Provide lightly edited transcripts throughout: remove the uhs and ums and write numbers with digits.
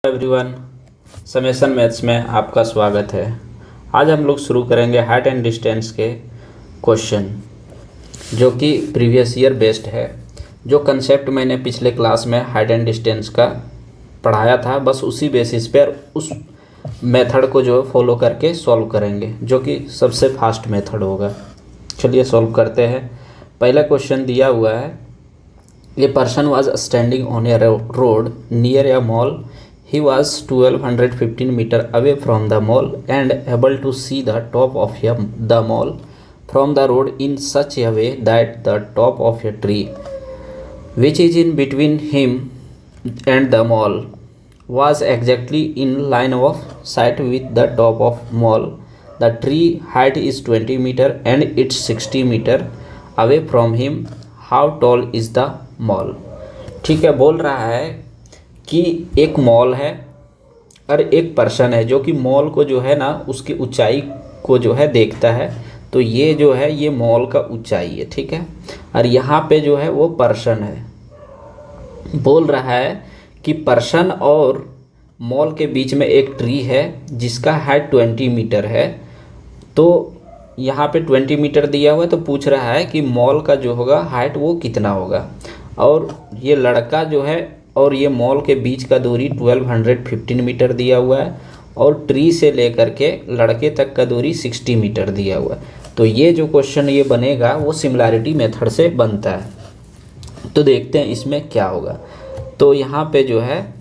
Everyone, summation maths में आपका स्वागत है। आज हम लोग शुरू करेंगे हाइट एंड डिस्टेंस के क्वेश्चन, जो कि प्रीवियस ईयर बेस्ड है। जो कंसेप्ट मैंने पिछले क्लास में हाइट एंड डिस्टेंस का पढ़ाया था, बस उसी बेसिस पर उस मेथड को जो फॉलो करके सॉल्व करेंगे, जो कि सबसे फास्ट मेथड होगा। चलिए सॉल्व करते हैं। पहला क्वेश्चन दिया हुआ है, a person was standing on A road near A mall. He was 1215 meter away from the mall and able to see the top of the mall from the road in such a way that the top of a tree, which is in between him and the mall, was exactly in line of sight with the top of mall. The tree height is 20 meter and it's 60 meter away from him. How tall is the mall? ठीक है, बोल रहा है कि एक mall है और एक पर्सन है जो कि मॉल को जो है ना उसकी ऊंचाई को जो है देखता है। तो ये जो है ये मॉल का ऊंचाई है, ठीक है। और यहाँ पे जो है वो पर्सन है। बोल रहा है कि पर्सन और मॉल के बीच में एक ट्री है जिसका हाइट 20 मीटर है। तो यहाँ पे 20 मीटर दिया हुआ है, तो पूछ रहा है कि मॉल का जो होगा हाइट वो कितना होगा। और ये लड़का जो है और ये मॉल के बीच का दूरी 1215 मीटर दिया हुआ है और ट्री से लेकर के लड़के तक का दूरी 60 मीटर दिया हुआ है। तो ये जो क्वेश्चन ये बनेगा वो सिमिलैरिटी मेथड से बनता है। तो देखते हैं इसमें क्या होगा। तो यहाँ पे जो है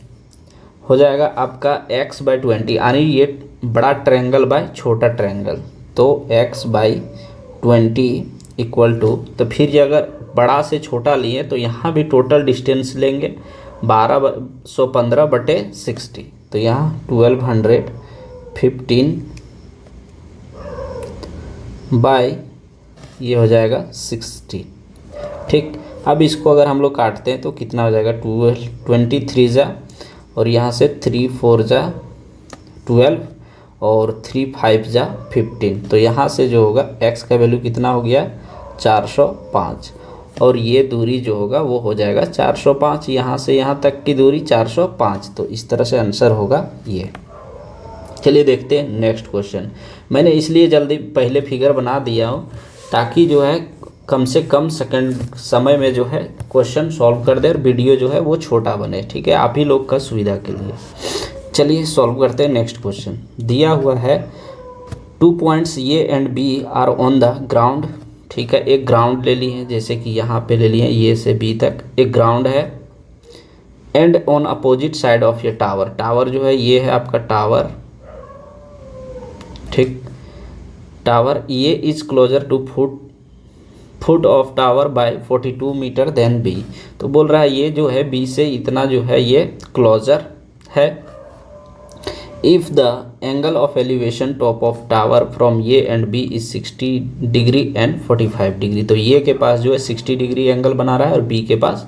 हो जाएगा आपका x/20, यानी ये बड़ा ट्रायंगल बाय छोटा ट्रायंगल। तो x/20 इक्वल टू, तो फिर ये अगर बड़ा से छोटा लिए तो यहाँ भी टोटल डिस्टेंस लेंगे 1215/60। तो यहाँ 1215 बाय ये हो जाएगा 60, ठीक। अब इसको अगर हम लोग काटते हैं तो कितना हो जाएगा, 23 जा और यहाँ से 3 4 जा 12 और 3 5 जा 15। तो यहाँ से जो होगा x का वैल्यू कितना हो गया, 405। और ये दूरी जो होगा वो हो जाएगा 405, यहाँ से यहाँ तक की दूरी 405। तो इस तरह से आंसर होगा ये। चलिए देखते हैं नेक्स्ट क्वेश्चन। मैंने इसलिए जल्दी पहले फिगर बना दिया हूँ ताकि जो है कम से कम सेकंड समय में जो है क्वेश्चन सॉल्व कर दे और वीडियो जो है वो छोटा बने, ठीक है, आप ही लोग का सुविधा के लिए। चलिए सॉल्व करते हैं नेक्स्ट क्वेश्चन। दिया हुआ है 2 points A and B are on the ground, ठीक है। एक ग्राउंड ले लिए, जैसे कि यहाँ पे ले लिए ए से बी तक एक ग्राउंड है। And on opposite side of ये टावर, टावर जो है ये है आपका टावर, ठीक। Tower A is closer to foot of tower by 42 metre then B. तो बोल रहा है ये जो है बी से इतना जो है ये क्लोजर है। If the angle of elevation top of tower from A and B is 60 degree and 45 degree, तो ये के पास जो है 60 डिग्री एंगल बना रहा है और B के पास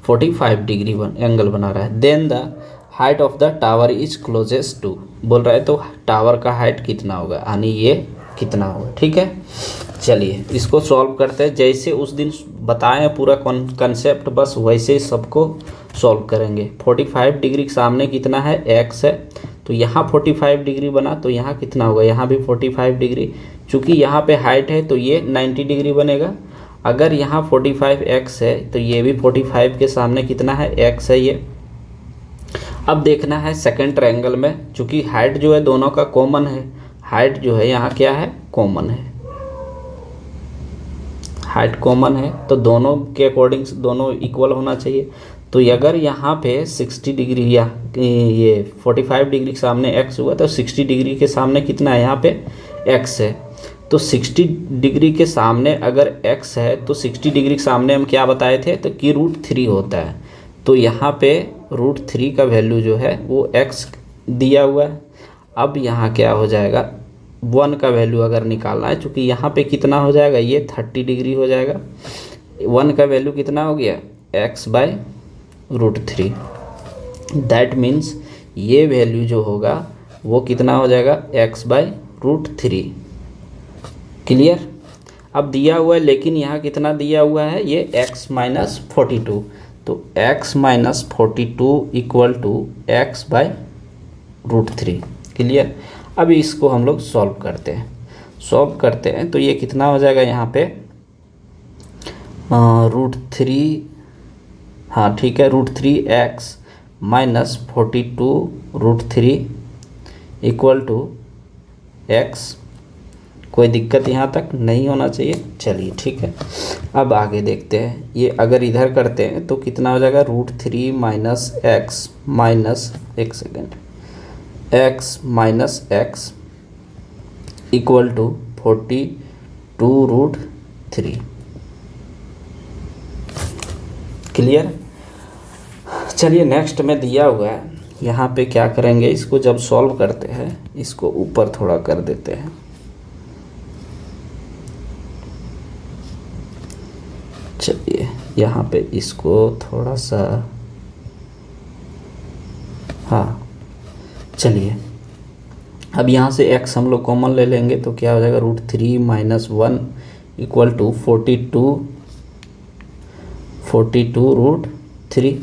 45 डिग्री एंगल बना रहा है। Then the height of the tower is closest to, बोल रहा है तो टावर का हाइट कितना होगा, यानी ये कितना होगा, ठीक है। चलिए इसको सॉल्व करते हैं। जैसे उस दिन बताएं पूरा कंसेप्ट, बस वैसे ही सबको सॉल्व करेंगे। 45 डिग्री के सामने कितना है, x है। तो यहाँ 45 डिग्री बना तो यहाँ कितना होगा, यहाँ भी 45 डिग्री। चूँकि यहाँ पे हाइट है तो ये 90 डिग्री बनेगा। अगर यहाँ 45x है तो ये भी 45 के सामने कितना है, x है ये। अब देखना है सेकंड ट्रायंगल में, चूँकि हाइट जो है दोनों का कॉमन है, हाइट जो है यहाँ क्या है, कॉमन है, हाइट कॉमन है। तो दोनों के अकॉर्डिंग दोनों इक्वल होना चाहिए। तो अगर यहाँ पे 60 डिग्री या ये 45 डिग्री के सामने x हुआ तो 60 डिग्री के सामने कितना है, यहाँ पे x है। तो 60 डिग्री के सामने अगर x है तो 60 डिग्री के सामने हम क्या बताए थे, तो कि √3 होता है। तो यहाँ पे √3 का वैल्यू जो है वो x दिया हुआ है। अब यहाँ क्या हो जाएगा, 1 का वैल्यू अगर निकालना है, चूँकि यहाँ पे कितना हो जाएगा, ये 30 डिग्री हो जाएगा। 1 का वैल्यू कितना हो गया, x/√3। दैट मीन्स ये वैल्यू जो होगा वो कितना हो जाएगा, x/√3। क्लियर। अब दिया हुआ है, लेकिन यहाँ कितना दिया हुआ है, ये x-42। तो x-42 equal to x/√3 √3। Clear. अब इसको हम लोग सॉल्व करते हैं तो ये कितना हो जाएगा यहाँ पे √3, हाँ ठीक है, √3x minus 42√3 equal to x। कोई दिक्कत यहाँ तक नहीं होना चाहिए। चलिए ठीक है, अब आगे देखते हैं। ये अगर इधर करते हैं तो कितना हो जाएगा √3 माइनस x माइनस, एक second, x minus x equal to 42√3। Clear. चलिए नेक्स्ट में दिया हुआ है, यहाँ पे क्या करेंगे, इसको जब सॉल्व करते हैं इसको ऊपर थोड़ा कर देते हैं। चलिए यहाँ पे इसको थोड़ा सा, हाँ चलिए अब यहाँ से x हम लोग कॉमन ले लेंगे तो क्या हो जाएगा √3 माइनस 1 इक्वल टू 42√3।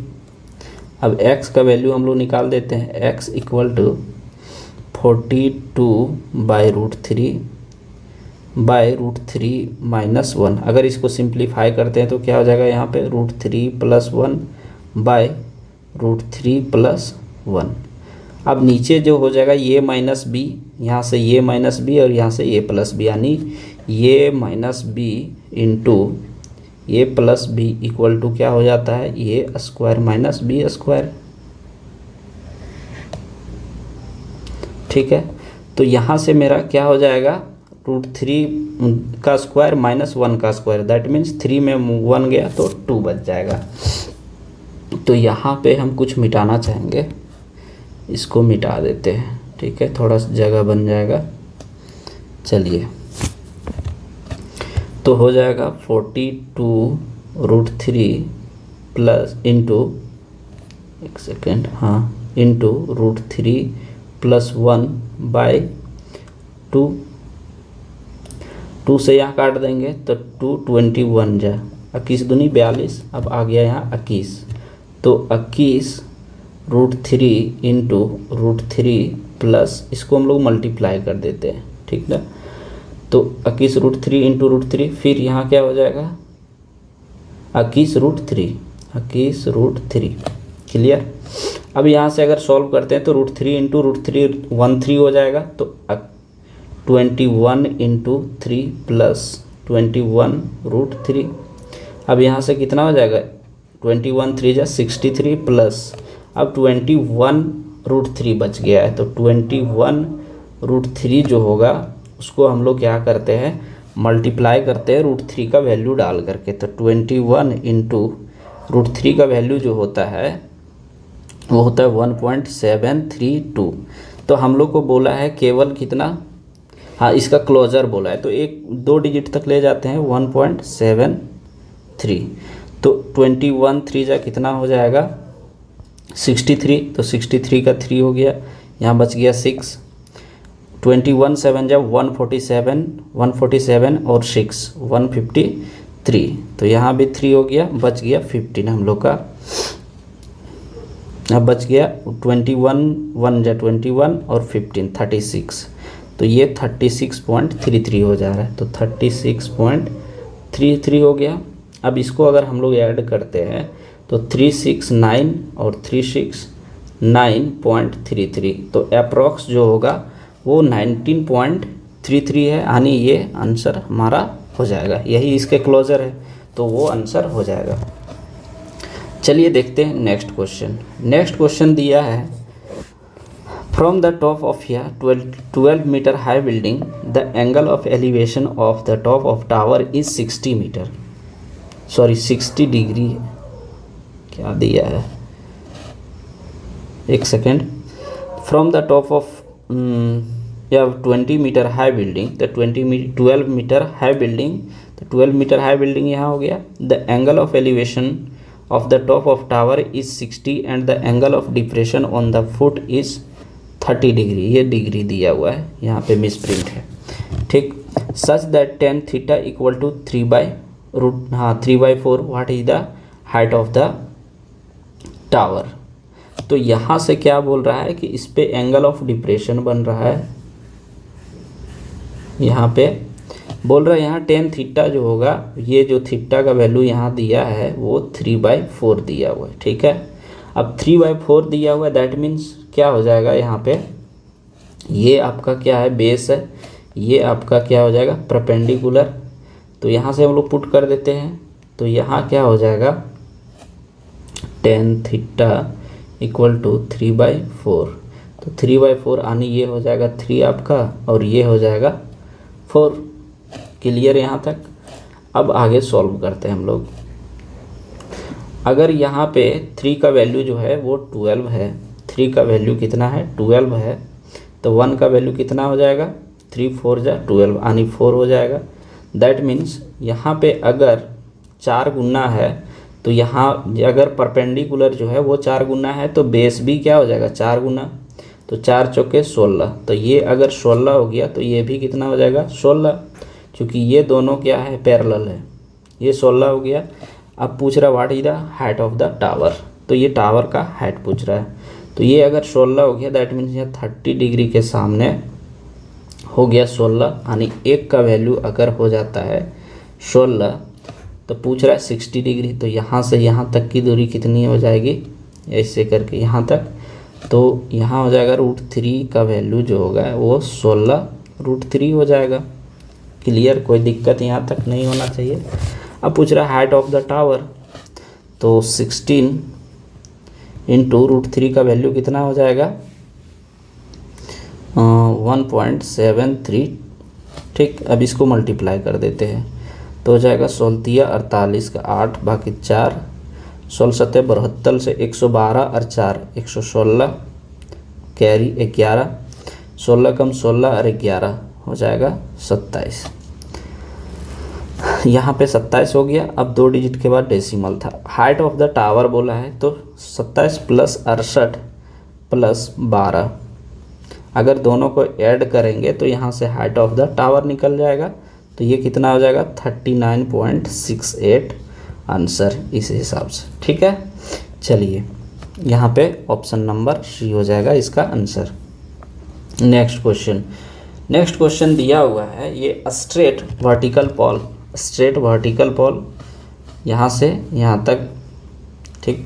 अब x का वैल्यू हम लोग निकाल देते हैं, x इक्वल टू 42/√3 माइनस 1। अगर इसको सिंप्लीफाई करते हैं तो क्या हो जाएगा यहाँ पे √3 प्लस 1/√3 प्लस 1। अब नीचे जो हो जाएगा ये माइनस बी, यहाँ से ये माइनस बी और यहाँ से ये प्लस बी, यानी ये माइनस बी इंटू ये प्लस बी इक्वल टू क्या हो जाता है, ये स्क्वायर माइनस बी स्क्वायर। ठीक है, तो यहाँ से मेरा क्या हो जाएगा √3 का स्क्वायर माइनस 1 का स्क्वायर, दैट मीन्स 3 में 1 गया तो 2 बच जाएगा। तो यहाँ पे हम कुछ मिटाना चाहेंगे, इसको मिटा देते हैं। ठीक है, थोड़ा सा जगह बन जाएगा। चलिए तो हो जाएगा 42√3 प्लस इंटू, एक सेकेंड, हाँ, इंटू √3 प्लस 1/2। 2 से यहाँ काट देंगे तो 221 जा 21 दूनी 42। अब आ गया यहाँ 21, तो 21√3 इंटू √3 प्लस, इसको हम लोग मल्टीप्लाई कर देते हैं। ठीक ना, तो 21√3 इंटू √3, फिर यहाँ क्या हो जाएगा 21√3। क्लियर। अब यहाँ से अगर सॉल्व करते हैं तो √3 इंटू √3 13 हो जाएगा, तो 21 इंटू 3 प्लस 21√3। अब यहाँ से कितना हो जाएगा 21 3 जा 63 प्लस, अब 21√3 बच गया है, तो 21√3 जो होगा उसको हम लोग क्या करते हैं, मल्टीप्लाई करते हैं √3 का वैल्यू डाल करके। तो 21 इंटू √3 का वैल्यू जो होता है वो होता है 1.732। तो हम लोग को बोला है केवल कितना, हाँ इसका क्लोजर बोला है, तो 1-2 डिजिट तक ले जाते हैं 1.73। तो 21 3 जा कितना हो जाएगा 63, तो 63 का 3 हो गया, यहाँ बच गया 6। 21 7 जा 147 और 6 153, तो यहाँ भी 3 हो गया, बच गया 15 हम लोग का। अब बच गया 21 1 जा 21 और 15 36, तो ये 36.33 हो जा रहा है, तो 36.33 हो गया। अब इसको अगर हम लोग ऐड करते हैं तो 369 और 369.33, तो अप्रॉक्स जो होगा वो 19.33 है, यानी ये आंसर हमारा हो जाएगा। यही इसके क्लोजर है, तो वो आंसर हो जाएगा। चलिए देखते हैं नेक्स्ट क्वेश्चन। नेक्स्ट क्वेश्चन दिया है, फ्रॉम द टॉप ऑफ या 12 metre high building the angle of elevation of the top of tower is 60 degree. क्या दिया है, एक second. From the top of या 20 metre high building, the 12 metre high building, तो 12 metre high building यहाँ हो गया। The angle of elevation of the top of tower is 60 and the angle of depression on the foot is 30 degree. ये degree दिया हुआ है, यहाँ पे मिस प्रिंट है। ठीक, such that tan theta equal to 3/4 what is the height of the tower. तो तो यहाँ से क्या बोल रहा है कि इस पे एंगल ऑफ डिप्रेशन बन रहा है। यहाँ पे बोल रहा है यहाँ टेन थीटा जो होगा, ये जो थीटा का वैल्यू यहाँ दिया है वो 3/4 दिया हुआ है। ठीक है, अब 3/4 दिया हुआ है, दैट मीन्स क्या हो जाएगा यहाँ पे, ये आपका क्या है बेस है, ये आपका क्या हो जाएगा परपेंडिकुलर। तो यहाँ से हम लोग पुट कर देते हैं, तो यहाँ क्या हो जाएगा टेन थीटा इक्वल टू 3/4। तो 3/4 आनी ये हो जाएगा 3 आपका, और ये हो जाएगा 4। क्लियर यहाँ तक। अब आगे सॉल्व करते हैं हम लोग। अगर यहाँ पे 3 का वैल्यू जो है वो 12 है, 3 का वैल्यू कितना है 12 है, तो 1 का वैल्यू कितना हो जाएगा 3 4 जा 12 यानी 4 हो जाएगा। दैट मीन्स यहाँ पे अगर 4 गुना है, तो यहाँ अगर परपेंडिकुलर जो है वो 4 गुना है, तो बेस भी क्या हो जाएगा 4 गुना, तो 4 चौके 16। तो ये अगर 16 हो गया तो ये भी कितना हो जाएगा 16, क्योंकि ये दोनों क्या है पैरेलल है। ये 16 हो गया। अब पूछ रहा what is the height of the tower, तो ये टावर का हाइट पूछ रहा है। तो ये अगर 16 हो गया, दैट मीन्स ये 30 डिग्री के सामने हो गया 16, यानी एक का वैल्यू अगर हो जाता है 16, तो पूछ रहा है 60 डिग्री। तो यहाँ से यहाँ तक की दूरी कितनी हो जाएगी, ऐसे करके यहाँ तक, तो यहाँ हो जाएगा √3 का वैल्यू जो होगा वो 16√3 हो जाएगा। क्लियर, कोई दिक्कत यहाँ तक नहीं होना चाहिए। अब पूछ रहा है हाइट ऑफ द टावर, तो 16 इंटू √3 का वैल्यू कितना हो जाएगा 1.73। ठीक, अब इसको मल्टीप्लाई कर देते हैं, तो हो जाएगा 16 48 का 8 बाकी 4, 16 7 72 से 112 और 4 116 कैरी 11, 16 कम 16 और 11 हो जाएगा 27। यहाँ पे 27 हो गया। अब 2 डिजिट के बाद डेसिमल था। हाइट ऑफ द टावर बोला है, तो 27 + 68 + 12, अगर दोनों को ऐड करेंगे तो यहाँ से हाइट ऑफ द टावर निकल जाएगा। तो ये कितना हो जाएगा 39.68 आंसर इस हिसाब से। ठीक है, चलिए यहाँ पे ऑप्शन नंबर सी हो जाएगा इसका आंसर। नेक्स्ट क्वेश्चन दिया हुआ है, ये स्ट्रेट वर्टिकल पॉल यहाँ से यहाँ तक, ठीक,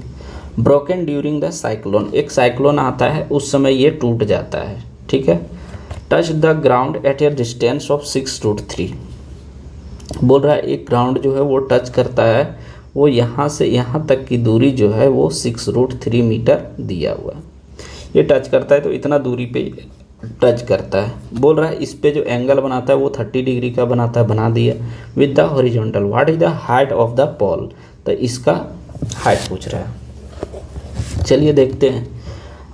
ब्रोकन ड्यूरिंग द साइक्लोन, एक साइक्लोन आता है उस समय ये टूट जाता है। ठीक है, touch the ground eight A distance of 6√3। बोल रहा है एक ग्राउंड जो है वो टच करता है, वो यहाँ से यहाँ तक की दूरी जो है वो 6√3 मीटर दिया हुआ है। ये टच करता है तो इतना दूरी पे टच करता है। बोल रहा है इस पे जो एंगल बनाता है वो 30 डिग्री का बनाता है, बना दिया with the horizontal. What is the height of the Paul, तो इसका हाइट पूछ रहा है। चलिए देखते हैं।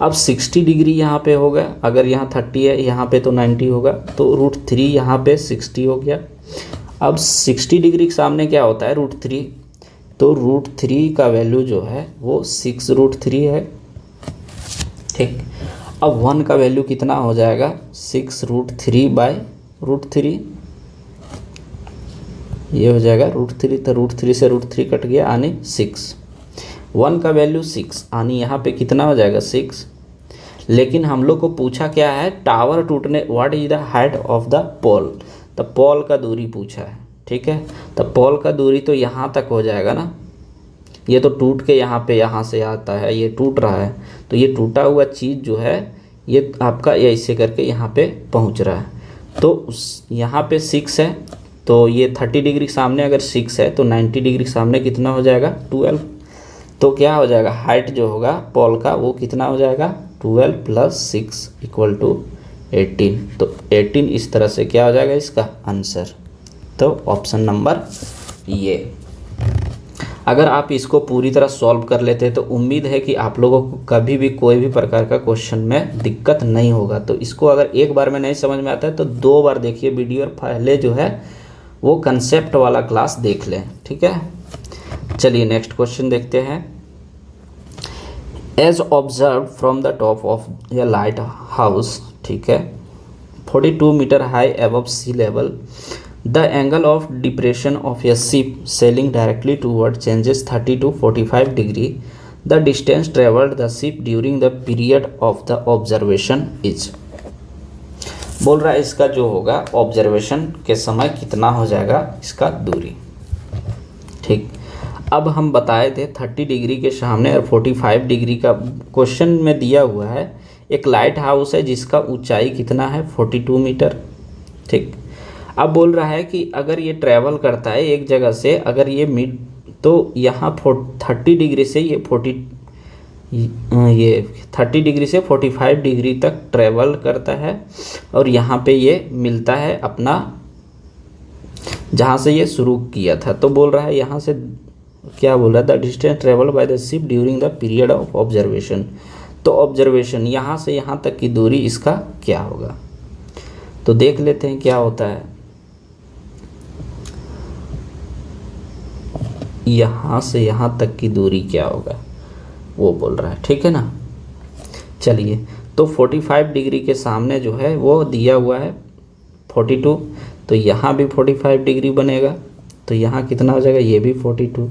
अब 60 डिग्री यहाँ पे होगा, अगर यहाँ 30 है यहाँ पे तो 90 होगा, तो √3 यहाँ पे 60 हो गया। अब 60 डिग्री के सामने क्या होता है √3, तो √3 का वैल्यू जो है वो 6√3 है। ठीक, अब 1 का वैल्यू कितना हो जाएगा 6√3/√3, ये हो जाएगा √3, तो √3 से √3 कट गया यानी 6। 1 का वैल्यू 6 यानी यहाँ पे कितना हो जाएगा 6। लेकिन हम लोग को पूछा क्या है टावर टूटने, what is the height of the pole, तो पोल का दूरी पूछा है। ठीक है, तो पोल का दूरी तो यहाँ तक हो जाएगा ना, ये तो टूट के यहाँ से आता है, ये टूट रहा है, तो ये टूटा हुआ चीज़ जो है ये आपका ऐसे करके यहाँ पे पहुँच रहा है। तो यहाँ पे 6 है, तो ये 30 डिग्री के सामने अगर 6 है तो 90 डिग्री के सामने कितना हो जाएगा 12। तो क्या हो जाएगा हाइट जो होगा पोल का वो कितना हो जाएगा 12 + 6 = 18। तो 18 इस तरह से क्या हो जाएगा इसका आंसर। तो ऑप्शन नंबर ये। अगर आप इसको पूरी तरह सॉल्व कर लेते हैं तो उम्मीद है कि आप लोगों को कभी भी कोई भी प्रकार का क्वेश्चन में दिक्कत नहीं होगा। तो इसको अगर एक बार में नहीं समझ में आता है तो 2 बार देखिए वीडियो, और पहले जो है वो कंसेप्ट वाला क्लास देख लें। ठीक है, चलिए नेक्स्ट क्वेश्चन देखते हैं। As observe from the top of a lighthouse, ठीक है, 42 metre high above sea level, the angle of depression of a ship sailing directly toward changes 30 to 45 degree. The distance travelled the ship during the period of the observation is. बोल रहा है इसका जो होगा observation के समय कितना हो जाएगा इसका दूरी। ठीक, अब हम बताए थे 30 डिग्री के सामने और 45 डिग्री का क्वेश्चन में दिया हुआ है। एक लाइट हाउस है जिसका ऊंचाई कितना है 42 मीटर। ठीक, अब बोल रहा है कि अगर ये ट्रैवल करता है एक जगह से, अगर ये मिड तो यहाँ 30 डिग्री से ये 30 डिग्री से 45 डिग्री तक ट्रैवल करता है और यहाँ पे ये मिलता है अपना जहाँ से ये शुरू किया था। तो बोल रहा है यहाँ से क्या बोल रहा है, the distance travel by the ship during the period of observation. तो ऑब्जर्वेशन यहाँ से यहाँ तक की दूरी इसका क्या होगा, तो देख लेते हैं क्या होता है। यहाँ से यहाँ तक की दूरी क्या होगा वो बोल रहा है। ठीक है ना, चलिए तो 45 डिग्री के सामने जो है वो दिया हुआ है 42, तो यहाँ भी 45 डिग्री बनेगा, तो यहाँ कितना हो जाएगा, ये भी 42।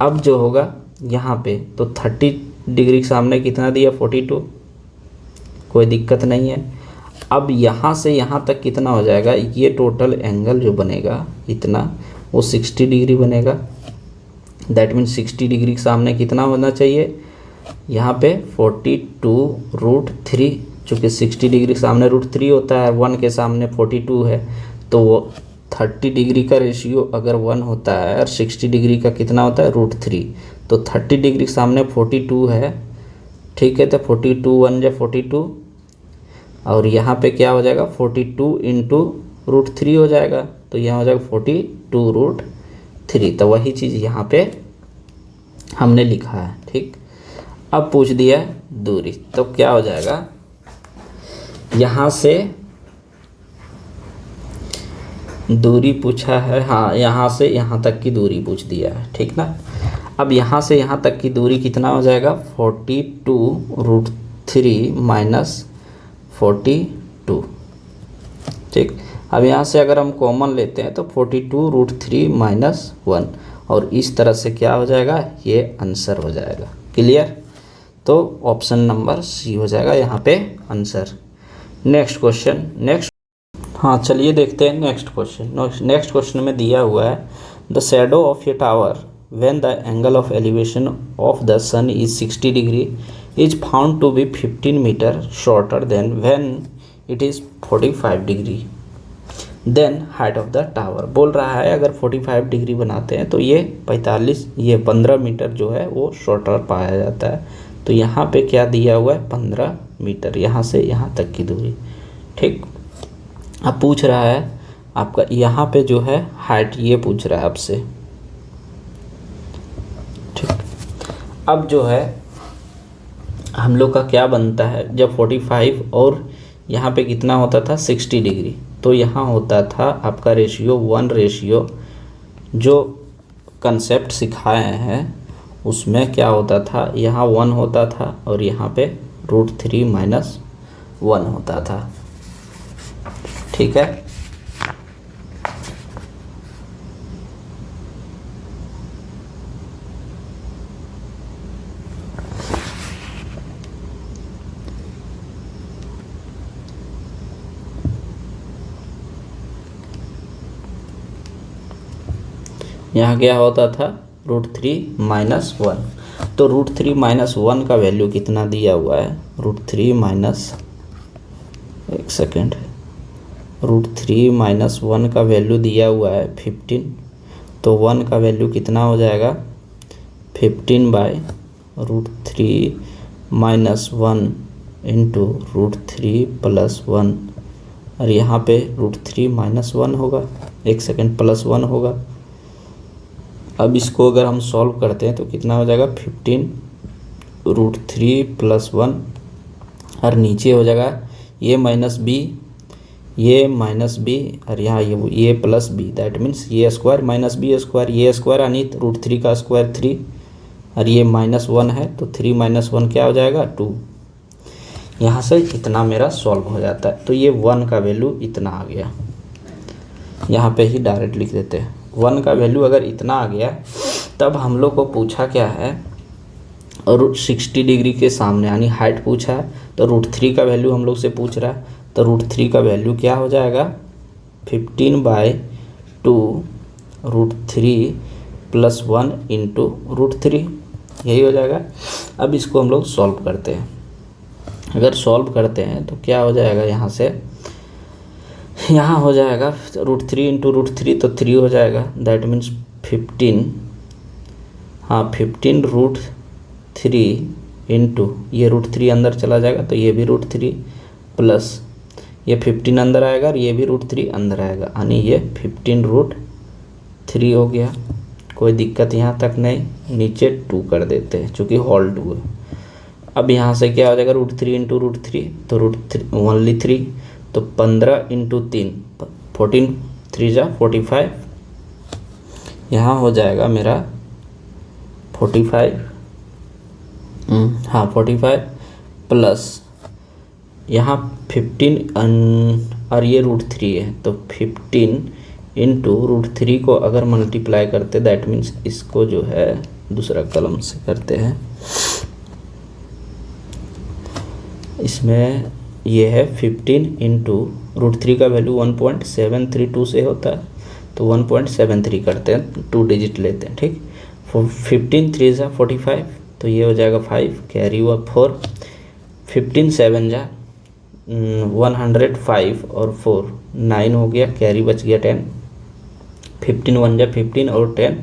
अब जो होगा यहाँ पे तो 30 डिग्री के सामने कितना दिया 42, कोई दिक्कत नहीं है। अब यहाँ से यहाँ तक कितना हो जाएगा, ये टोटल एंगल जो बनेगा इतना वो 60 डिग्री बनेगा। दैट मीन्स 60 डिग्री के सामने कितना होना चाहिए, यहाँ पे 42√3, चूँकि 60 डिग्री के सामने √3 होता है, 1 के सामने 42 है, तो वो 30 डिग्री का रेशियो अगर 1 होता है और 60 डिग्री का कितना होता है √3, तो 30 डिग्री के सामने 42 है। ठीक है, तो 42 1 जा 42 और यहाँ पे क्या हो जाएगा 42 इंटू √3 हो जाएगा, तो यहाँ हो जाएगा 42√3। तो वही चीज़ यहाँ पे हमने लिखा है। ठीक, अब पूछ दिया दूरी, तो क्या हो जाएगा, यहाँ से दूरी पूछा है, हाँ यहाँ से यहाँ तक की दूरी पूछ दिया है। ठीक ना, अब यहाँ से यहाँ तक की दूरी कितना हो जाएगा 42√3 माइनस 42। ठीक, अब यहाँ से अगर हम कॉमन लेते हैं तो 42√3 माइनस 1, और इस तरह से क्या हो जाएगा, ये आंसर हो जाएगा। क्लियर, तो ऑप्शन नंबर सी हो जाएगा यहाँ पे आंसर। नेक्स्ट क्वेश्चन, हाँ चलिए देखते हैं नेक्स्ट क्वेश्चन। नेक्स्ट क्वेश्चन में दिया हुआ है the shadow of a tower when the angle of elevation of the sun is 60 degree is found to be 15 metre shorter than when it is 45 degree then height of the tower. बोल रहा है अगर 45 degree बनाते हैं तो ये 15 metre जो है वो शॉर्टर पाया जाता है। तो यहाँ पे क्या दिया हुआ है 15 मीटर, यहाँ से यहाँ तक की दूरी। ठीक, अब पूछ रहा है आपका यहाँ पे जो है हाइट, ये पूछ रहा है आपसे। ठीक, अब जो है हम लोग का क्या बनता है, जब 45 और यहाँ पे कितना होता था 60 डिग्री, तो यहाँ होता था आपका रेशियो 1 रेशियो, जो कंसेप्ट सिखाए हैं उसमें क्या होता था, यहाँ 1 होता था और यहाँ पे √3 माइनस 1 होता था। ठीक है, यहाँ क्या होता था √3 माइनस 1, तो √3 माइनस 1 का वैल्यू कितना दिया हुआ है, √3 माइनस, एक सेकेंड, √3 माइनस 1 का वैल्यू दिया हुआ है 15, तो 1 का वैल्यू कितना हो जाएगा 15 बाय √3 माइनस 1 इंटू √3 प्लस 1, और यहाँ पे √3 माइनस 1 होगा, एक सेकेंड, प्लस 1 होगा। अब इसको अगर हम सॉल्व करते हैं तो कितना हो जाएगा 15 √3 प्लस 1, और नीचे हो जाएगा ये माइनस बी, ये माइनस बी, और यहाँ ये प्लस बी, दैट मीन्स ये स्क्वायर माइनस बी स्क्वायर, ये स्क्वायर यानी √3 का स्क्वायर 3, और ये माइनस 1 है तो 3 माइनस 1 क्या हो जाएगा 2। यहाँ से इतना मेरा सॉल्व हो जाता है, तो ये 1 का वैल्यू इतना आ गया, यहाँ पे ही डायरेक्ट लिख देते हैं। 1 का वैल्यू अगर इतना आ गया, तब हम लोग को पूछा क्या है और 60 डिग्री के सामने यानी हाइट पूछा है, तो √3 का वैल्यू हम लोग से पूछ रहा है, तो √3 का वैल्यू क्या हो जाएगा 15/2 √3 + 1 × √3, यही हो जाएगा। अब इसको हम लोग सॉल्व करते हैं। अगर सॉल्व करते हैं तो क्या हो जाएगा, यहाँ से यहाँ हो जाएगा √3 × √3 तो 3 हो जाएगा, दैट मीन्स 15, हाँ 15 √3 इंटू ये √3 अंदर चला जाएगा तो ये भी √3 प्लस ये 15 अंदर आएगा और ये भी √3 अंदर आएगा, यानी ये 15√3 हो गया। कोई दिक्कत यहाँ तक नहीं, नीचे 2 कर देते हैं चूँकि होल 2 है। अब यहाँ से क्या हो जाएगा √3 × √3 तो √3 ओनली 3, तो 15 × 3 14 3 जा 45, यहाँ हो जाएगा मेरा 45, हाँ 45 प्लस यहाँ 15 और ये √3 है तो 15 × √3 को अगर मल्टीप्लाई करते दैट मीन्स इसको जो है दूसरा कलम से करते हैं, इसमें ये है 15 × √3 का वैल्यू 1.732 से होता है तो 1.73 करते हैं, 2 डिजिट लेते हैं, ठीक। 15 3 जा 45 तो ये हो जाएगा 5, कैरी हुआ 4, 15 7 जा 105 और 4 9 हो गया, कैरी बच गया 10, 15 1 जा 15 और 10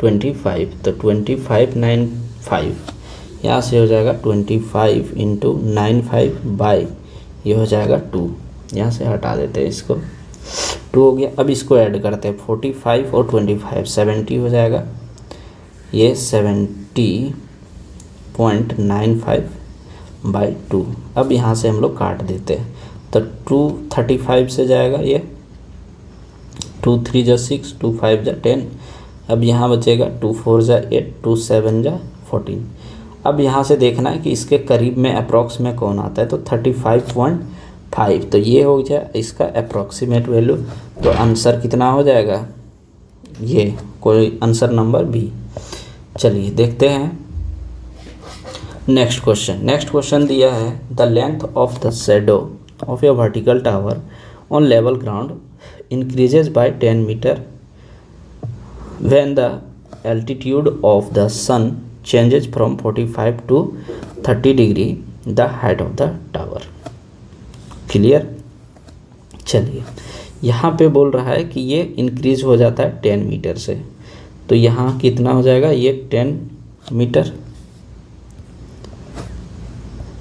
25, तो 25 9 5, यहाँ से हो जाएगा 25 × 95 बाई ये हो जाएगा 2, यहाँ से हटा देते हैं इसको, 2 हो गया। अब इसको ऐड करते हैं 45 और 25 70 हो जाएगा, ये 70.95/2। अब यहाँ से हम लोग काट देते हैं तो 2 35 से जाएगा, ये 2 3 जा 6 2 5 जा 10, अब यहाँ बचेगा 2 4 जा 8 2 7 जा 14। अब यहाँ से देखना है कि इसके करीब में अप्रॉक्स में कौन आता है, तो 35.5, तो ये हो गया इसका अप्रॉक्सीमेट वैल्यू। तो आंसर कितना हो जाएगा, ये कोई आंसर नंबर बी। चलिए देखते हैं नेक्स्ट क्वेश्चन दिया है the length of the shadow of a vertical tower on level ground increases by 10 metre when the altitude of the sun changes from 45 to 30 degree the height of the tower. Clear. चलिए यहाँ पे बोल रहा है कि ये increase हो जाता है 10 मीटर से, तो यहाँ कितना हो जाएगा, ये 10 मीटर,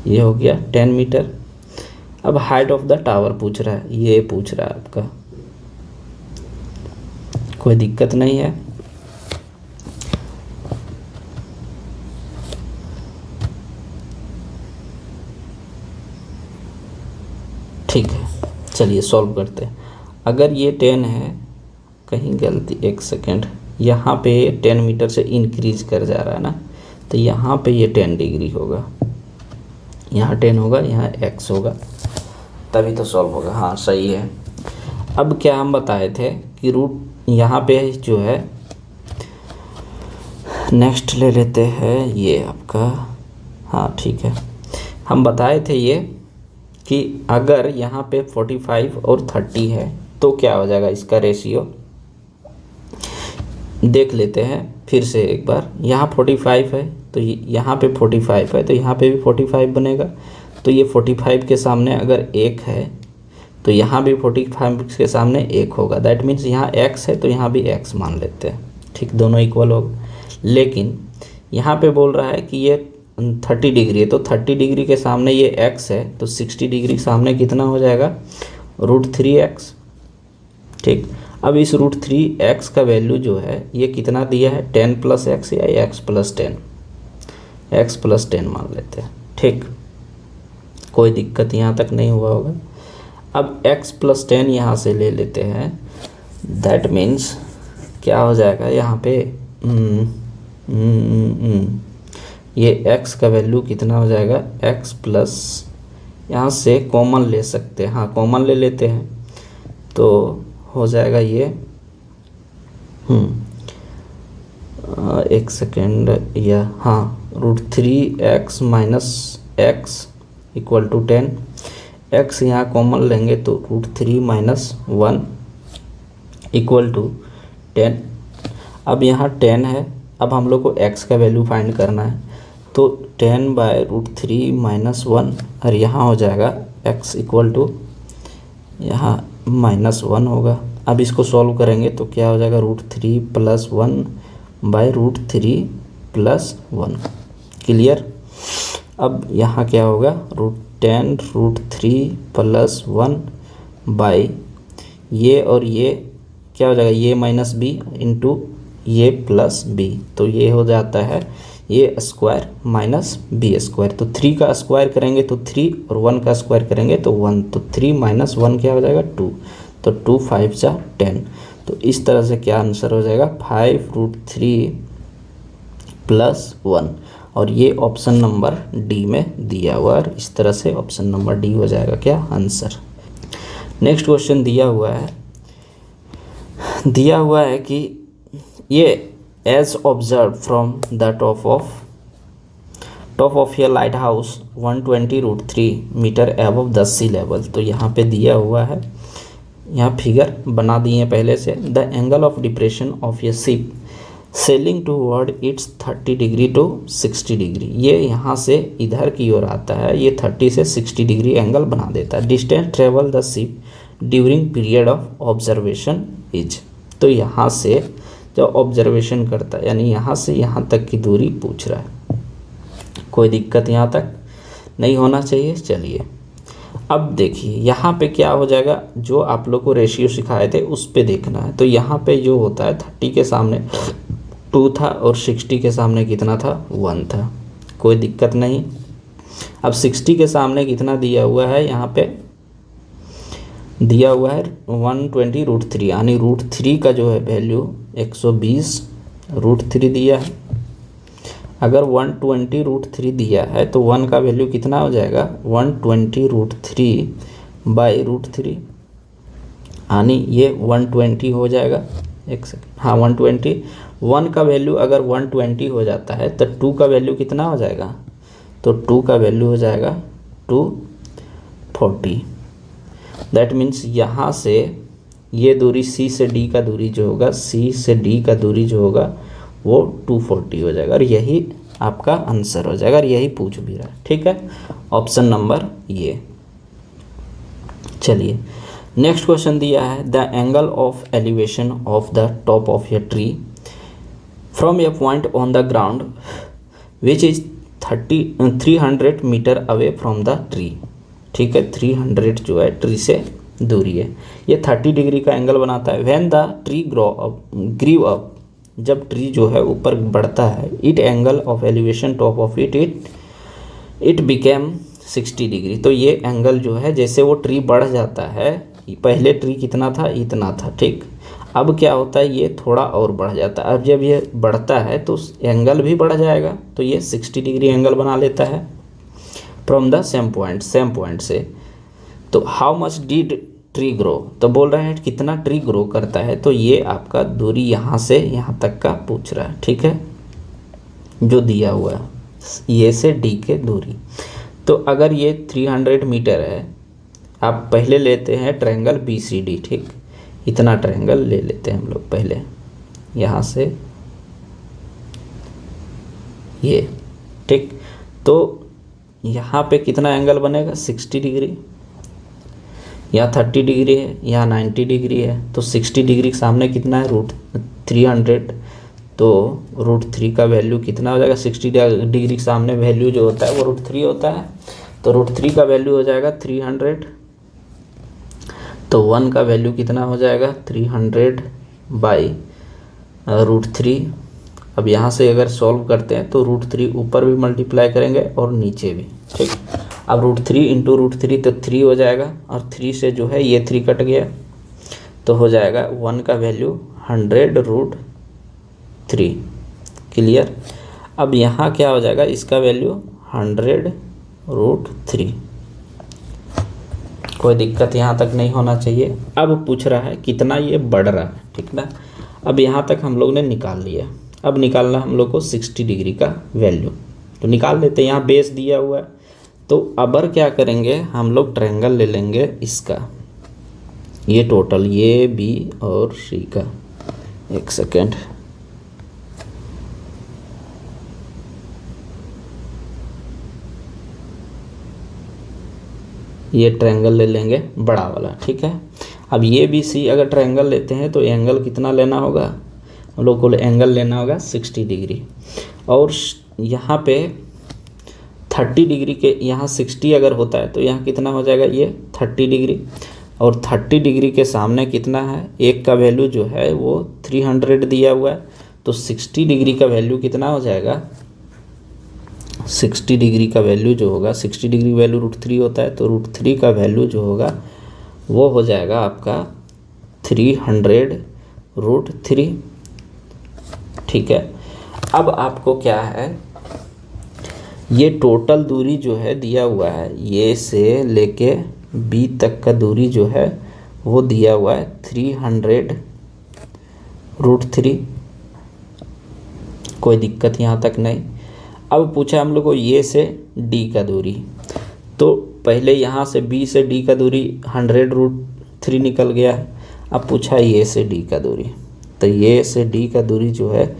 ये हो गया 10 मीटर। अब हाइट ऑफ द टावर पूछ रहा है, ये पूछ रहा है आपका, कोई दिक्कत नहीं है। ठीक है, चलिए सॉल्व करते हैं। अगर ये 10 है, कहीं गलती, एक सेकेंड, यहाँ पे 10 मीटर से इंक्रीज कर जा रहा है ना, तो यहाँ पे ये 10 डिग्री होगा, यहाँ 10 होगा, यहाँ x होगा, तभी तो सॉल्व होगा। हाँ सही है। अब क्या हम बताए थे कि रूट यहाँ पे जो है, नेक्स्ट ले लेते हैं ये आपका, हाँ ठीक है, हम बताए थे ये कि अगर यहाँ पे 45 और 30 है तो क्या हो जाएगा इसका रेशियो, देख लेते हैं फिर से एक बार। यहाँ 45 है तो यहाँ पे 45 है तो यहाँ पे भी 45 बनेगा, तो ये 45 के सामने अगर 1 है तो यहाँ भी 45 के सामने 1 होगा, दैट मीन्स यहाँ x है तो यहाँ भी x मान लेते हैं, ठीक, दोनों इक्वल होगा। लेकिन यहाँ पे बोल रहा है कि ये 30 डिग्री है, तो 30 डिग्री के सामने ये x है तो 60 डिग्री के सामने कितना हो जाएगा, √3x, ठीक। अब इस √3x का वैल्यू जो है ये कितना दिया है, 10 + x या x + 10, x + 10 मान लेते हैं, ठीक, कोई दिक्कत यहाँ तक नहीं हुआ होगा। अब x + 10 यहाँ से ले लेते हैं, दैट मीन्स क्या हो जाएगा यहाँ पे, ये x का वैल्यू कितना हो जाएगा, x प्लस, यहाँ से कॉमन ले सकते हैं, हाँ कॉमन ले लेते हैं तो हो जाएगा ये, एक सेकेंड, या हाँ √3x minus x equal to 10। x यहाँ कॉमन लेंगे तो √3 माइनस 1 इक्वल टू 10। अब यहाँ 10 है, अब हम लोग को x का वैल्यू फाइंड करना है, तो 10/√3 माइनस 1 और यहाँ हो जाएगा x इक्वल टू यहाँ -1 होगा। अब इसको सॉल्व करेंगे तो क्या हो जाएगा, √3 + 1/√3 + 1। क्लियर। अब यहाँ क्या होगा, √10 √3 + 1 बाई ये और ये क्या हो जाएगा, ये माइनस बी इंटू ये प्लस बी, तो ये हो जाता है ये स्क्वायर माइनस बी स्क्वायर। तो 3 का स्क्वायर करेंगे तो 3 और 1 का स्क्वायर करेंगे तो 1, तो 3 माइनस 1 क्या हो जाएगा 2, तो 2 5 जा 10। तो इस तरह से क्या आंसर हो जाएगा 5√3 + 1, और ये ऑप्शन नंबर डी में दिया हुआ है। इस तरह से ऑप्शन नंबर डी हो जाएगा क्या आंसर। नेक्स्ट क्वेश्चन दिया हुआ है कि ये as observe from the top of ये light house 120√3 metre above the sea level. तो यहाँ पे दिया हुआ है, यहाँ फिगर बना दिए हैं पहले से। The angle of depression of ये ship sailing toward its 30 degree to 60 degree. ये यहाँ से इधर की ओर आता है, ये 30 से 60 डिग्री एंगल बना देता है। Distance travel the ship during period of observation is. तो यहाँ से जो ऑब्जर्वेशन करता है, यानी यहाँ से यहाँ तक की दूरी पूछ रहा है। कोई दिक्कत यहाँ तक नहीं होना चाहिए। चलिए अब देखिए यहाँ पे क्या हो जाएगा, जो आप लोग को रेशियो सिखाए थे उस पे देखना है। तो यहाँ पे जो होता है 30 के सामने 2 था और 60 के सामने कितना था 1 था, कोई दिक्कत नहीं। अब 60 के सामने कितना दिया हुआ है, यहाँ पे दिया हुआ है 120√3, यानी √3 का जो है वैल्यू 120√3 दिया है। अगर 120√3 दिया है तो 1 का वैल्यू कितना हो जाएगा 120√3/√3, यानी ये 120 हो जाएगा। एक सेकेंड, हाँ 120। 1 का वैल्यू अगर 120 हो जाता है तो 2 का वैल्यू कितना हो जाएगा, तो 2 का वैल्यू हो जाएगा 240। दैट मीन्स यहाँ से ये दूरी C से D का दूरी जो होगा, C से D का दूरी जो होगा वो 240 हो जाएगा, और यही आपका आंसर हो जाएगा, और यही पूछ भी रहा है। ठीक है, ऑप्शन नंबर ये। चलिए नेक्स्ट क्वेश्चन दिया है, the angle of elevation of the top of a tree from a point on the ground which is 300 metre away from the tree. ठीक है, 300 जो है ट्री से दूरी है, ये 30 डिग्री का एंगल बनाता है। When the tree grew up, जब ट्री जो है ऊपर बढ़ता है, it angle of elevation top of it became 60 degree. तो ये एंगल जो है, जैसे वो ट्री बढ़ जाता है, पहले ट्री कितना था, इतना था, ठीक। अब क्या होता है, ये थोड़ा और बढ़ जाता है। अब जब ये बढ़ता है तो एंगल भी बढ़ जाएगा, तो ये 60 डिग्री एंगल बना लेता है फ्रॉम द सेम पॉइंट से। तो how much did tree grow, तो बोल रहे हैं कितना ट्री ग्रो करता है, तो ये आपका दूरी यहाँ से यहाँ तक का पूछ रहा है। ठीक है, जो दिया हुआ है ये से डी के दूरी। तो अगर ये 300 मीटर है, आप पहले लेते हैं ट्रायंगल BCD। ठीक, इतना ट्रायंगल ले लेते हैं हम लोग पहले, यहाँ से ये। ठीक, तो यहाँ पे कितना एंगल बनेगा 60 डिग्री, यहाँ 30 डिग्री है, यहाँ 90 डिग्री है। तो 60 डिग्री के सामने कितना है √300, तो √3 का वैल्यू कितना हो जाएगा, 60 डिग्री के सामने वैल्यू जो होता है वो √3 होता है। तो √3 का वैल्यू हो जाएगा 300, तो 1 का वैल्यू कितना हो जाएगा 300/√3। अब यहाँ से अगर सॉल्व करते हैं तो √3 ऊपर भी मल्टीप्लाई करेंगे और नीचे भी। ठीक, अब √3 इंटू √3 तो 3 हो जाएगा, और 3 से जो है ये 3 कट गया, तो हो जाएगा 1 का वैल्यू 100√3। क्लियर। अब यहाँ क्या हो जाएगा, इसका वैल्यू 100√3। कोई दिक्कत यहाँ तक नहीं होना चाहिए। अब पूछ रहा है कितना ये बढ़ रहा है। ठीक ना, अब यहाँ तक हम लोग ने निकाल लिया। अब निकालना हम लोग को 60 डिग्री का वैल्यू। तो निकाल लेते हैं। यहाँ बेस दिया हुआ है तो अबर क्या करेंगे हम लोग, ट्रायंगल ले लेंगे इसका, ये टोटल ये बी और सी का। एक सेकेंड, ये ट्रायंगल ले लेंगे बड़ा वाला, ठीक है। अब ये बी सी अगर ट्रायंगल लेते हैं तो एंगल कितना लेना होगा हम लोग को, एंगल लेना होगा 60 डिग्री। और यहाँ पे 30 डिग्री के, यहाँ 60 अगर होता है तो यहाँ कितना हो जाएगा, ये 30 डिग्री। और 30 डिग्री के सामने कितना है, एक का वैल्यू जो है वो 300 दिया हुआ है, तो 60 डिग्री का वैल्यू कितना हो जाएगा, 60 डिग्री का वैल्यू जो होगा, 60 डिग्री वैल्यू √3 होता है, तो √3 का वैल्यू जो होगा वो हो जाएगा आपका 300√3, ठीक है। अब आपको क्या है, ये टोटल दूरी जो है दिया हुआ है, ये से लेके बी तक का दूरी जो है वो दिया हुआ है 300√3, कोई दिक्कत यहाँ तक नहीं। अब पूछा हम लोग को ये से डी का दूरी, तो पहले यहाँ से बी से डी का दूरी 100√3 निकल गया है। अब पूछा ये से डी का दूरी, तो ये से डी का दूरी जो है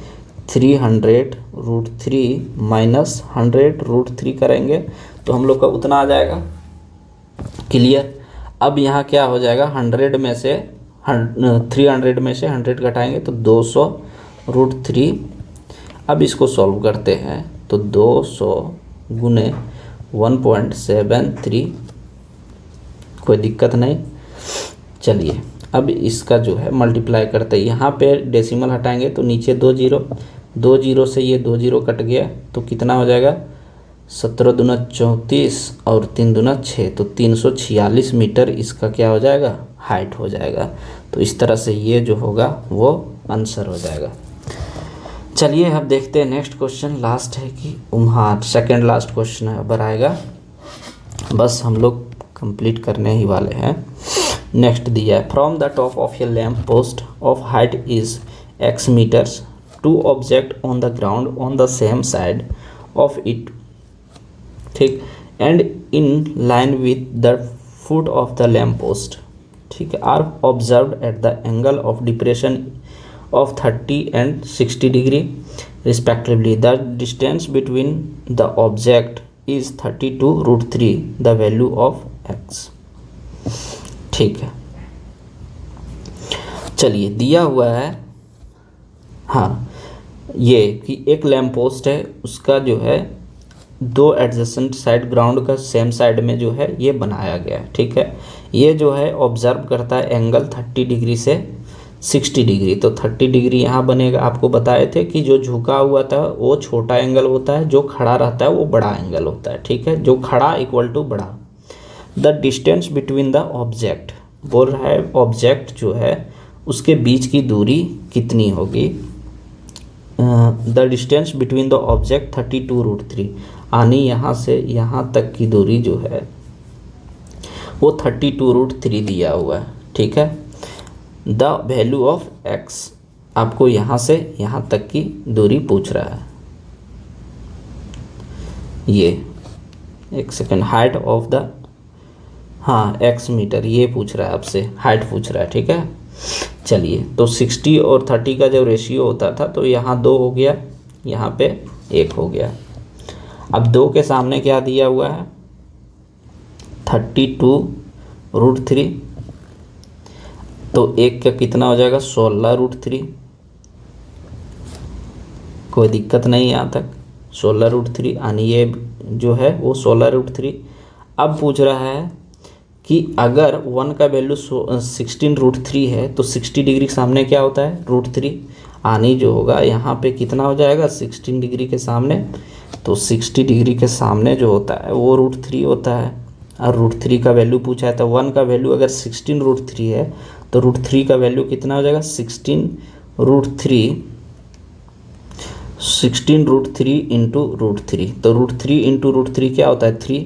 300√3 माइनस 100√3 करेंगे तो हम लोग का उतना आ जाएगा, क्लियर। अब यहाँ क्या हो जाएगा, 300 में से 100 घटाएंगे तो 200√3। अब इसको सॉल्व करते हैं तो 200 गुने 1.73, कोई दिक्कत नहीं। चलिए अब इसका जो है मल्टीप्लाई करते हैं, यहाँ पे डेसिमल हटाएंगे तो नीचे 2 जीरो से ये 2 जीरो कट गया तो कितना हो जाएगा, 17 दूना 34 और 3 दूना 6, तो 346 मीटर इसका क्या हो जाएगा, हाइट हो जाएगा। तो इस तरह से ये जो होगा वो आंसर हो जाएगा। चलिए अब देखते हैं नेक्स्ट क्वेश्चन, लास्ट है कि हाँ सेकेंड लास्ट क्वेश्चन है, अब आएगा, बस हम लोग कंप्लीट करने ही वाले हैं। नेक्स्ट दिया है, from the top of a lamp post of height is x metres, 2 object on the ground on the same side of it, ठीक, and in line with the foot of the lamp post, ठीक है, are observed at the angle of depression of 30 and 60 degree respectively. The distance between the object is 32√3, the value of x, ठीक है। चलिए दिया हुआ है, हाँ ये कि एक लैम्प पोस्ट है, उसका जो है 2 एडजेसेंट साइड ग्राउंड का सेम साइड में जो है ये बनाया गया है, ठीक है। ये जो है ऑब्जर्व करता है एंगल 30 डिग्री से 60 डिग्री, तो 30 डिग्री यहाँ बनेगा। आपको बताए थे कि जो झुका हुआ था वो छोटा एंगल होता है, जो खड़ा रहता है वो बड़ा एंगल होता है, ठीक है। जो खड़ा इक्वल टू बड़ा। The distance between the object, बोल रहा है ऑब्जेक्ट जो है उसके बीच की दूरी कितनी होगी, the distance between the object 32√3, यानी यहाँ से यहाँ तक की दूरी जो है वो 32√3 दिया हुआ है, ठीक है। द वैल्यू ऑफ x, आपको यहाँ से यहाँ तक की दूरी पूछ रहा है, ये एक सेकेंड, हाइट ऑफ द, हाँ x मीटर ये पूछ रहा है आपसे, हाइट पूछ रहा है, ठीक है। चलिए तो 60 और 30 का जब रेशियो होता था तो यहाँ 2 हो गया, यहाँ पे 1 हो गया। अब 2 के सामने क्या दिया हुआ है, 32√3, तो 1 का कितना हो जाएगा, 16√3, कोई दिक्कत नहीं यहाँ तक, 16√3, यानी ये जो है वो 16√3। अब पूछ रहा है कि अगर 1 का वैल्यू 16√3 है तो 60 डिग्री सामने क्या होता है, √3, यानी जो होगा यहाँ पे कितना हो जाएगा, 16 डिग्री के सामने, तो 60 डिग्री के सामने जो होता है वो √3 होता है। और √3 का वैल्यू पूछा है तो 1 का वैल्यू अगर 16√3 है तो √3 का वैल्यू कितना हो जाएगा, 16√3 इंटू √3, तो √3 इंटू √3 क्या होता है, 3,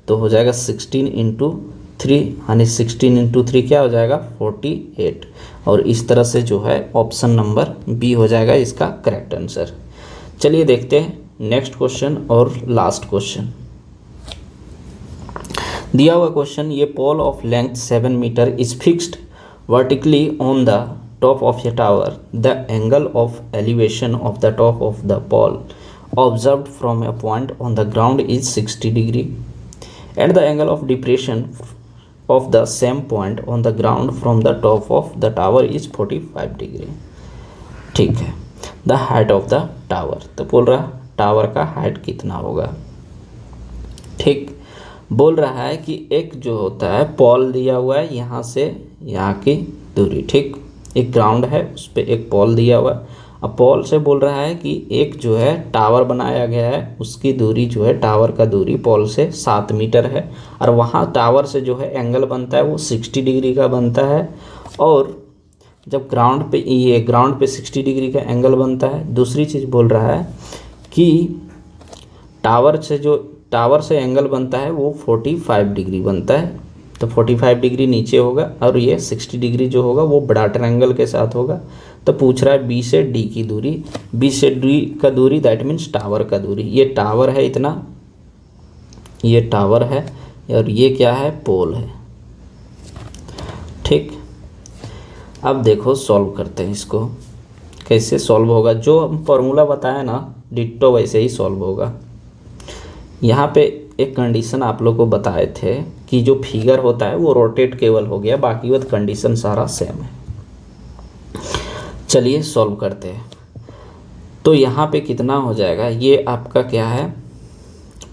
तो हो जाएगा 16 इंटू 3, यानी 16 इंटू 3 क्या हो जाएगा, 48। और इस तरह से जो है ऑप्शन नंबर बी हो जाएगा इसका करेक्ट आंसर। चलिए देखते हैं नेक्स्ट क्वेश्चन और लास्ट क्वेश्चन। दिया हुआ क्वेश्चन, ये pole of length 7 metre is fixed vertically on the top of a tower. The angle of elevation of the top of the pole observed from a point on the ground is 60 degree and the angle of depression of the same point on the ground from the top of the tower is 45 degree. ठीक है, the height of the tower, तो बोल रहा tower का height कितना होगा। ठीक, बोल रहा है कि एक जो होता है पॉल दिया हुआ है यहाँ से यहाँ की दूरी, ठीक, एक ग्राउंड है उस पर एक पॉल दिया हुआ है। अब पॉल से बोल रहा है कि एक जो है टावर बनाया गया है, उसकी दूरी जो है टावर का दूरी पॉल से 7 मीटर है, और वहाँ टावर से जो है एंगल बनता है वो 60 डिग्री का बनता है। और जब ग्राउंड पे 60 डिग्री का एंगल बनता है। दूसरी चीज़ बोल रहा है कि टावर से एंगल बनता है वो 45 डिग्री बनता है, तो 45 डिग्री नीचे होगा और ये 60 डिग्री जो होगा वो बड़ा ट्रायंगल के साथ होगा। तो पूछ रहा है बी से डी की दूरी, बी से डी का दूरी दैट मीन्स टावर का दूरी। ये टावर है इतना, ये टावर है और ये क्या है, पोल है। ठीक, अब देखो सॉल्व करते हैं इसको, कैसे सॉल्व होगा। जो हम फॉर्मूला बताया ना डिट्टो वैसे ही सॉल्व होगा। यहाँ पे एक कंडीशन आप लोग को बताए थे कि जो फिगर होता है वो रोटेट केवल हो गया, बाकी वो कंडीशन सारा सेम है। चलिए सॉल्व करते हैं। तो यहाँ पे कितना हो जाएगा, ये आपका क्या है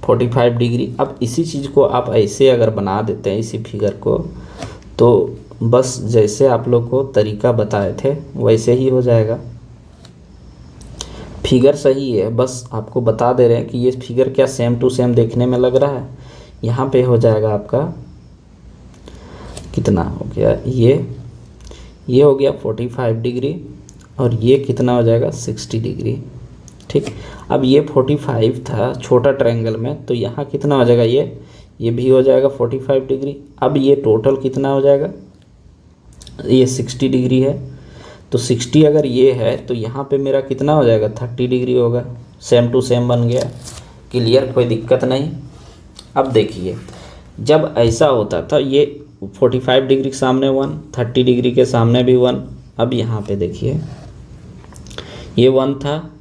45 डिग्री। अब इसी चीज़ को आप ऐसे अगर बना देते हैं इसी फिगर को, तो बस जैसे आप लोग को तरीका बताए थे वैसे ही हो जाएगा। फिगर सही है, बस आपको बता दे रहे हैं कि ये फिगर क्या सेम टू सेम देखने में लग रहा है। यहाँ पे हो जाएगा आपका कितना हो गया, ये हो गया 45 डिग्री और ये कितना हो जाएगा 60 डिग्री। ठीक, अब ये 45 था छोटा ट्रायंगल में, तो यहाँ कितना हो जाएगा, ये भी हो जाएगा 45 डिग्री। अब ये टोटल कितना हो जाएगा, ये 60 डिग्री है, तो 60 अगर ये है तो यहाँ पे मेरा कितना हो जाएगा 30 डिग्री होगा। सेम टू सेम बन गया, क्लियर, कोई दिक्कत नहीं। अब देखिए जब ऐसा होता था ये 45 डिग्री के सामने 1, 30 डिग्री के सामने भी 1। अब यहाँ पे देखिए ये 1 था,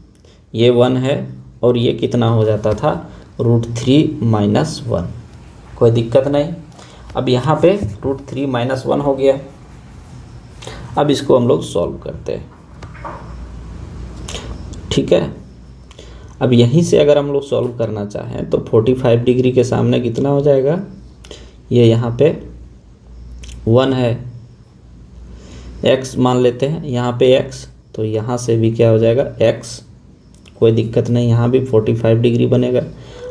ये 1 है और ये कितना हो जाता था √3 - 1, कोई दिक्कत नहीं। अब यहाँ पे √3 - 1 हो गया। अब इसको हम लोग सॉल्व करते हैं। ठीक है, अब यहीं से अगर हम लोग सॉल्व करना चाहें तो 45 डिग्री के सामने कितना हो जाएगा, ये यहाँ पे 1 है, x मान लेते हैं यहाँ पे x, तो यहाँ से भी क्या हो जाएगा x, कोई दिक्कत नहीं, यहाँ भी 45 डिग्री बनेगा।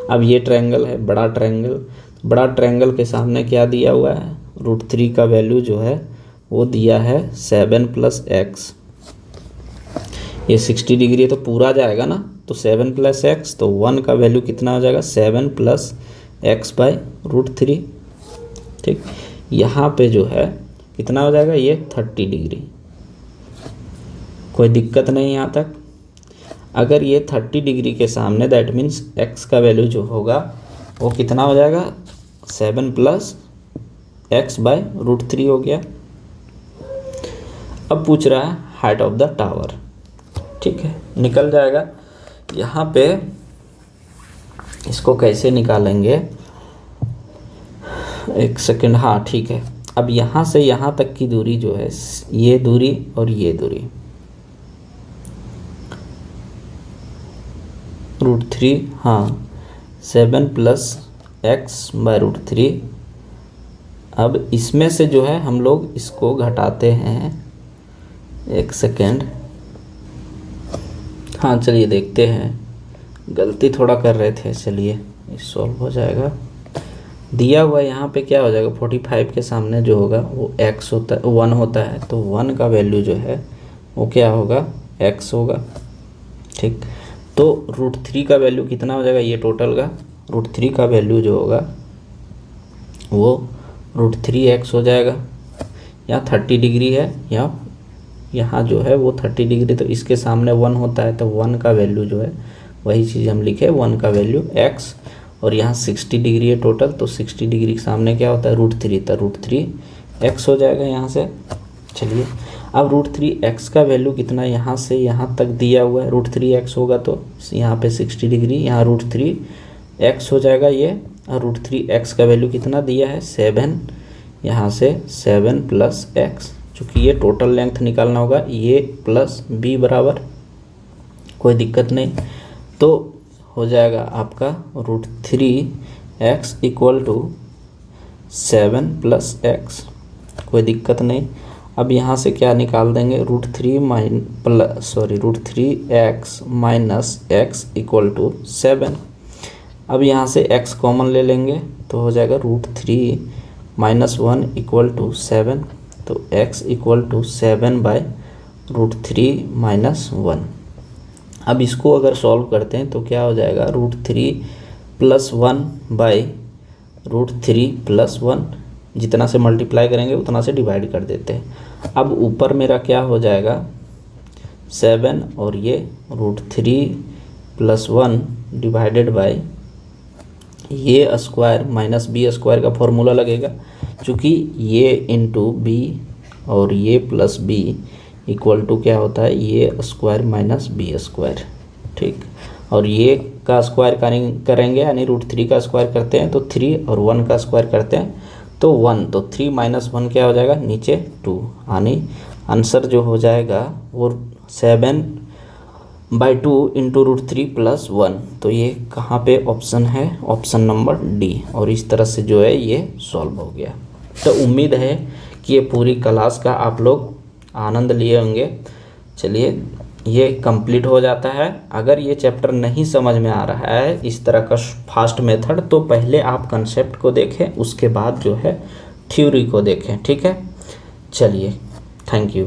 अब ये ट्रायंगल है बड़ा ट्रायंगल, बड़ा ट्रायंगल के सामने क्या दिया हुआ है, √3 का वैल्यू जो है वो दिया है 7 + x। ये 60 डिग्री है तो पूरा जाएगा ना, तो 7 + x, तो 1 का वैल्यू कितना हो जाएगा 7 + x/√3। ठीक, यहाँ पे जो है कितना हो जाएगा, ये 30 डिग्री, कोई दिक्कत नहीं यहाँ तक। अगर ये 30 डिग्री के सामने दैट मीन्स x का वैल्यू जो होगा वो कितना हो जाएगा 7 + x/√3 हो गया। अब पूछ रहा है हाइट ऑफ द टावर। ठीक है, निकल जाएगा। यहाँ पे इसको कैसे निकालेंगे, एक सेकंड, हाँ ठीक है। अब यहाँ से यहाँ तक की दूरी जो है, ये दूरी और ये दूरी √3, हाँ 7 + x/√3। अब इसमें से जो है हम लोग इसको घटाते हैं, एक सेकेंड, हाँ चलिए देखते हैं, गलती थोड़ा कर रहे थे, चलिए सॉल्व हो जाएगा। दिया हुआ यहाँ पे क्या हो जाएगा 45 के सामने जो होगा वो x होता है, 1 होता है, तो 1 का वैल्यू जो है वो क्या होगा x होगा। ठीक, तो √3 का वैल्यू कितना हो जाएगा, ये टोटल का √3 का वैल्यू जो होगा वो √3x हो जाएगा। यहाँ 30 डिग्री है, यहाँ जो है वो 30 डिग्री, तो इसके सामने 1 होता है, तो 1 का वैल्यू जो है वही चीज़ हम लिखे 1 का वैल्यू x, और यहाँ 60 डिग्री है टोटल, तो 60 डिग्री के सामने क्या होता है √3, तो √3x हो जाएगा यहाँ से। चलिए अब √3x का वैल्यू कितना यहाँ से यहाँ तक दिया हुआ है, √3x होगा तो यहाँ पे 60 डिग्री, यहाँ √3x हो जाएगा ये, और √3x का वैल्यू कितना दिया है 7, यहाँ से 7 + x, चूँकि ये टोटल लेंथ निकालना होगा, ये प्लस b बराबर, कोई दिक्कत नहीं, तो हो जाएगा आपका √3x = 7 + x, कोई दिक्कत नहीं। अब यहाँ से क्या निकाल देंगे, √3x - x = 7। अब यहाँ से x कॉमन ले लेंगे तो हो जाएगा √3 - 1 = 7, तो x = 7/√3 - 1। अब इसको अगर सॉल्व करते हैं तो क्या हो जाएगा, √3 + 1/√3 + 1, जितना से मल्टीप्लाई करेंगे उतना से डिवाइड कर देते हैं। अब ऊपर मेरा क्या हो जाएगा 7, और ये √3 + 1 डिवाइडेड बाय ये स्क्वायर माइनस b स्क्वायर का फॉर्मूला लगेगा, चूँकि ये इंटू b और ये प्लस b इक्वल टू क्या होता है, ये स्क्वायर माइनस b स्क्वायर, ठीक। और ये का स्क्वायर करेंगे यानी √3 का स्क्वायर करते हैं तो 3, और 1 का स्क्वायर करते हैं तो 1, तो 3 - 1 क्या हो जाएगा नीचे 2, यानी आंसर जो हो जाएगा वो 7/2 इंटू √3 + 1, तो ये कहाँ पे ऑप्शन है, ऑप्शन नंबर डी। और इस तरह से जो है ये सॉल्व हो गया। तो उम्मीद है कि ये पूरी क्लास का आप लोग आनंद लिए होंगे। चलिए ये कंप्लीट हो जाता है। अगर ये चैप्टर नहीं समझ में आ रहा है इस तरह का फास्ट मेथड, तो पहले आप कंसेप्ट को देखें, उसके बाद जो है थ्योरी को देखें, ठीक है। चलिए, थैंक यू।